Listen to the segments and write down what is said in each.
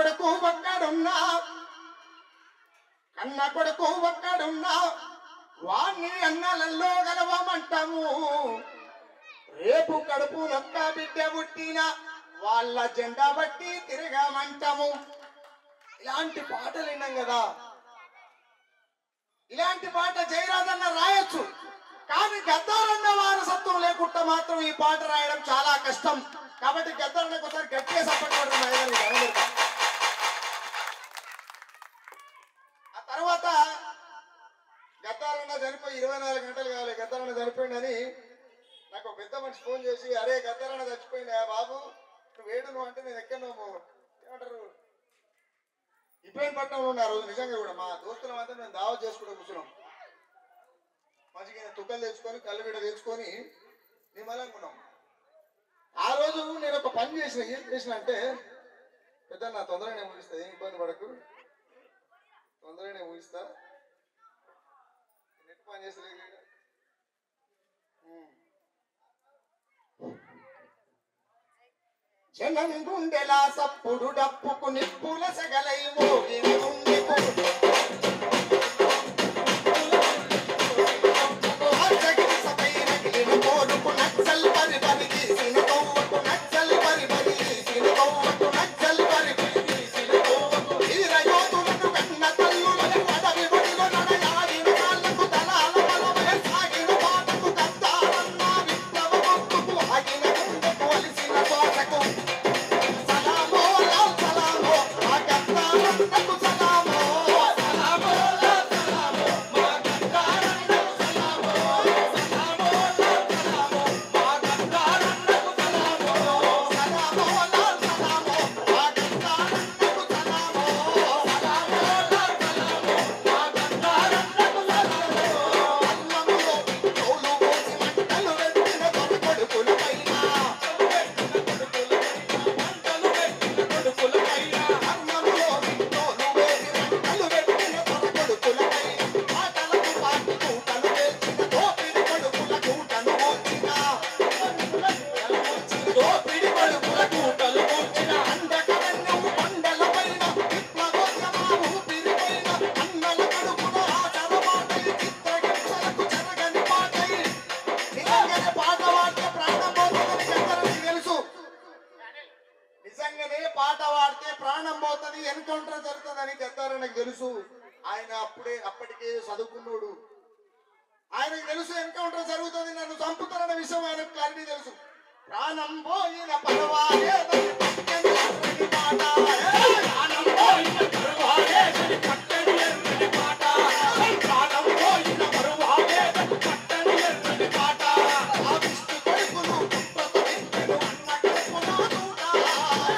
కొడుకు ఒక్కడున్నా కన్న కొడుకు ఒక్కడున్నా వాణ్ణి అన్నలలో గలవమంటాము. రేపు కడుపు నొక్క బిడ్డ పుట్టిన వాళ్ళ జెండా బట్టి తిరగమంటాము. ఇలాంటి పాటలు విన్నాం కదా. ఇలాంటి పాట జయరాజన్న రాయొచ్చు, కానీ గద్దారన్న వారసత్వం లేకుండా మాత్రం ఈ పాట రాయడం చాలా కష్టం. కాబట్టి గద్దారన్నకు ఒకసారి గట్టిగా సపోర్ట్ పడుతుంది. ఆ తర్వాత గద్దారన్న చనిపోయి 24 గంటలు కావాలి. గద్దారన్న చనిపోయిందని నాకు పెద్ద మనిషి ఫోన్ చేసి, అరే గద్దారన్న చచ్చిపోయిందా బాబు, నువ్వు వేడు నువ్వు అంటే నేను ఎక్కడ నువ్వు ఏమంటారు ఇబ్బందిపట్నంలో ఉన్న ఆ రోజు నిజంగా కూడా మా దోస్తుల మాత్రం మేము దావత్ చేసుకుంటూ కూర్చున్నాం. మంచిగా తుక్కలు తెచ్చుకొని కళ్ళుగడ్డ తెచ్చుకొని నిమ్మలంగా ఉన్నాం. ఆ రోజు నేను ఒక పని చేసిన. ఏం చేసిన అంటే, పెద్ద నా తొందరగానే ముగిస్తా, ఏం ఇబ్బంది పడకు, తొందరగానే ముగిస్తా, నెట్ పని చేస్తలేదు. జనం గుండెలా సప్పుడు డప్పుకు నిప్పుల సగలై మోగిన గుండెకు సపై రగిలిన కోరుకు నక్సల్ పరి పరి తీసిన కొవ్వకు నక్సల్ పరి పరి తీసిన కొవ్వకు నక్సల్ పరి పరి తీసిన కొవ్వకు వీరయోధులను కన్న తల్లులను అడవి ఒడిలో నడయాడిన కాళ్ళకు దళాల బలమై సాగిన బాటకు గద్దారన్న విప్లవ గొంతుకు ఆగిన గుండెకు అలిసిన తోటకు పాట వాడితే ప్రాణం పోతుంది, ఎన్కౌంటర్ జరుగుతుందని గద్దారన్నకు తెలుసు. ఆయన అప్పటికే చదువుకున్నాడు. ఆయనకు తెలుసు ఎన్కౌంటర్ జరుగుతుంది, నన్ను చంపుతారన్న విషయం ఆయనకు క్లారిటీ తెలుసు. ప్రాణం పోయిన పర్వాలేదని పట్టని ఎర్రని పాట, ప్రాణం పోయిన పర్వాలేదని పట్టని ఎర్రని పాట, ప్రాణం పోయిన పర్వాలేదని పట్టని ఎర్రని పాట, ఆ విష్ణు కొడుకును పుట్టతో ఎత్తెను అన్న కడుపున దూడ.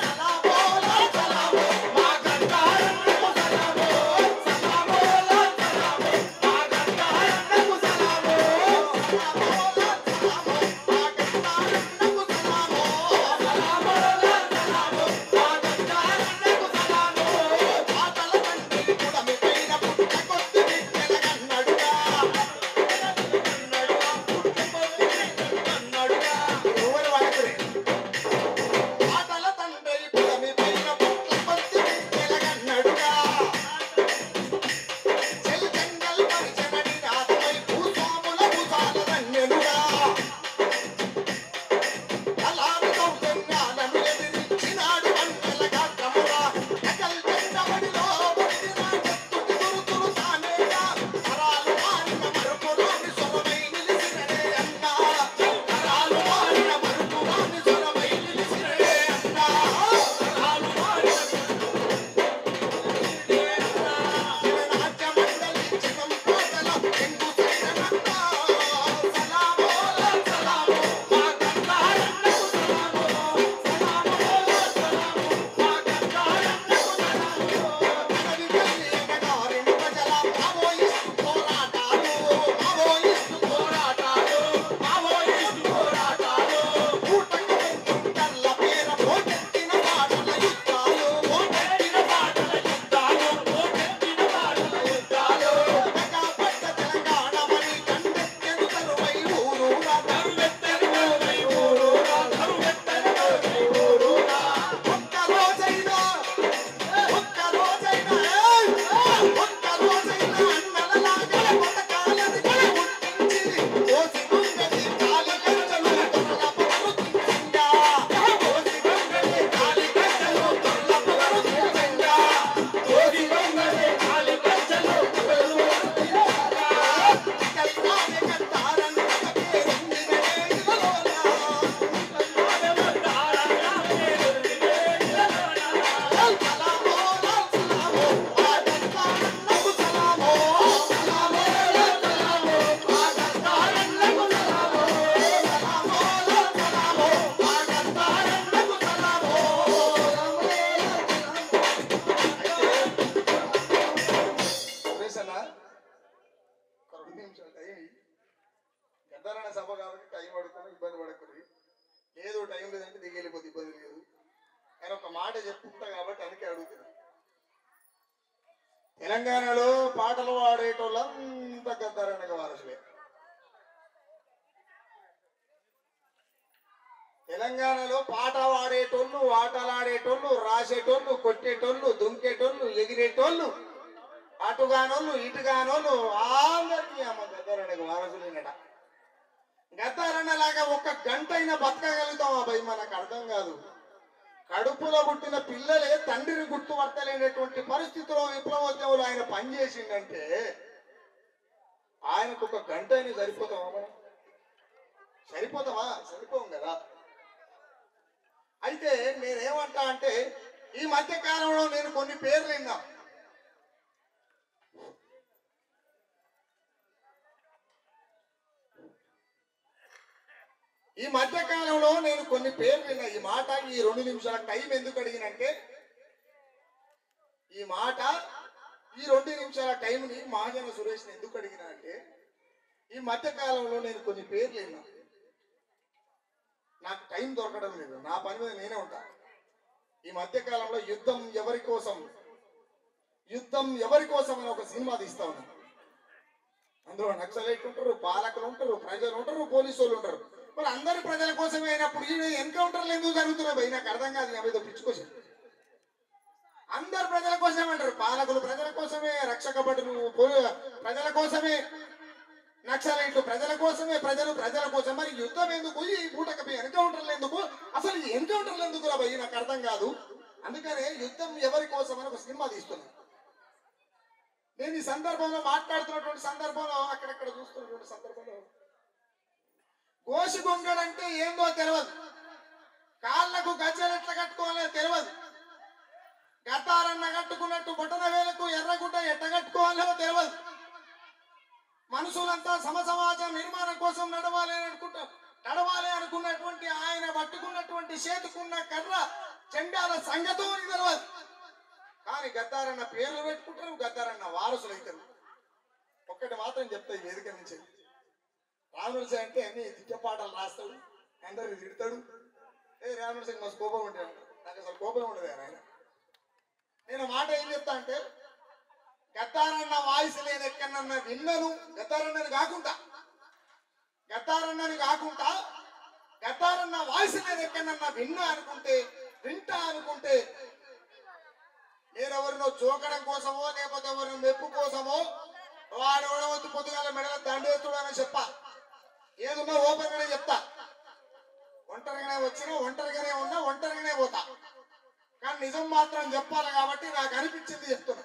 సలామోలా సలామో మా గద్దారన్నకు సలామో, సలామోలా సలామో మా గద్దారన్నకు సలామో, సలామోలా సలామో మా గద్దారన్నకు సలామో, సలామోలా సలామో మా గద్దారన్నకు తెలంగాణలో పాటలు పాడేటోళ్ళంతా గద్దారన్నకి వారసులే. తెలంగాణలో పాట పాడేటోళ్ళు, ఆటలాడేటోళ్ళు, రాసేటోళ్ళు, కొట్టేటోళ్ళు, దుంకేటోళ్ళు, ఎగిరేటోళ్ళు, అటుగానోళ్ళు ఇటుగానోళ్ళు అందరికీ అమ్మ గద్దారన్నకి వారసులేనట. గద్దారన్న లాగా ఒక్క గంట అయినా బతకగలుగుతాం అబ్బాయి, మనకు అర్థం కాదు. కడుపులో పుట్టిన పిల్లలే తండ్రిని గుర్తుపట్టలేనటువంటి పరిస్థితిలో విప్లవోద్యములు ఆయన పనిచేసిందంటే ఆయనకు ఒక గంట అయినా సరిపోతామా మనం? సరిపోతామా? సరిపోం కదా. అయితే నేనేమంటా అంటే ఈ మధ్య కాలంలో నేను కొన్ని పేర్లు విన్నా. ఈ మధ్య కాలంలో నేను కొన్ని పేర్లు విన్నా. ఈ మాట ఈ 2 నిమిషాల టైం ఎందుకు అడిగినంటే ఈ మాట ఈ 2 నిమిషాల టైంని మహాజన సురేష్ని ఎందుకు అడిగినా అంటే ఈ మధ్య కాలంలో నేను కొన్ని పేర్లు విన్నా. నాకు టైం దొరకడం లేదు, నా పని మీద నేనే ఉంటా. ఈ మధ్య కాలంలో యుద్ధం ఎవరి కోసం అని ఒక సినిమా తీస్తా ఉన్నా. అందులో నక్సలైట్ ఉంటారు, పాలకులు ఉంటారు, ప్రజలు ఉంటారు, పోలీసు వాళ్ళు ఉంటారు. మరి అందరి ప్రజల కోసమే అయినప్పుడు ఈ ఎన్కౌంటర్లు ఎందుకు జరుగుతున్నాయి భయ్? నాకు అర్థం కాదు. ఏదో పిచ్చుకోసం అందరు ప్రజల కోసమే అంటారు. పాలకులు ప్రజల కోసమే, రక్షక భటులు ప్రజల కోసమే, నక్సలైట్లు ప్రజల కోసమే, ప్రజలు ప్రజల కోసం. మరి యుద్ధం ఎందుకు? ఈ పూటకి ఎన్కౌంటర్లు ఎందుకు? అసలు ఈ ఎన్కౌంటర్లు ఎందుకు రా భయ్? నాకు అర్థం కాదు. అందుకనే యుద్ధం ఎవరి కోసం అని ఒక సినిమా తీస్తున్నాను. నేను ఈ సందర్భంలో మాట్లాడుతున్నటువంటి సందర్భంలో అక్కడక్కడ చూస్తున్నటువంటి సందర్భంలో గోసి గొంగడంటే ఏందో తెలియదు, కాళ్ళకు గజ్జలు ఎట్లా కట్టుకోవాలో తెలియదు, గతారన్న కట్టుకున్నట్టు బొటన వేలకు ఎర్రగుడ్డ ఎట్ట కట్టుకోవాలో తెలియదు. మనుషులంతా సమాజం నిర్మాణం కోసం నడవాలి అనుకున్నటువంటి ఆయన పట్టుకున్నటువంటి చేతుకున్న కర్ర చెండాల సంగతో తెలియదు. కానీ గద్దారన్న పేర్లు పెట్టుకుంటారు, గద్దారన్న వారసులు అవుతారు. ఒక్కటి మాత్రం చెప్తా ఈ వేదిక నుంచి, రామనరసింహ అంటే అన్ని తిట్టపాటలు రాస్తాడు, అందరికి తిడతాడు. రామనరసింహ మస్తు కోపం ఉంటాడు, నాకు అసలు కోపం ఉండదు ఆయన. నేను మాట ఏం చెప్తా అంటే గద్దారన్న వాయిస్ నేను ఎక్కడన్నా విన్నాను, గద్దారన్నని కాకుండా గద్దారన్న వాయిస్ నేను ఎక్కడన్నా వింటా అనుకుంటే నేను ఎవరినో జోకడం కోసమో లేకపోతే ఎవరినో మెప్పు కోసమో వాడు ఎవడవద్దు పొద్దుగాల మెడల దండేస్తుడని చెప్పా. ఏదున్నా ఓపెన్ గానే చెప్తా. ఒంటరిగానే వచ్చినా, ఒంటరిగానే ఉన్నా, ఒంటరిగానే పోతా. కానీ నిజం మాత్రం చెప్పాలి కాబట్టి నాకు అనిపించింది చెప్తున్నా.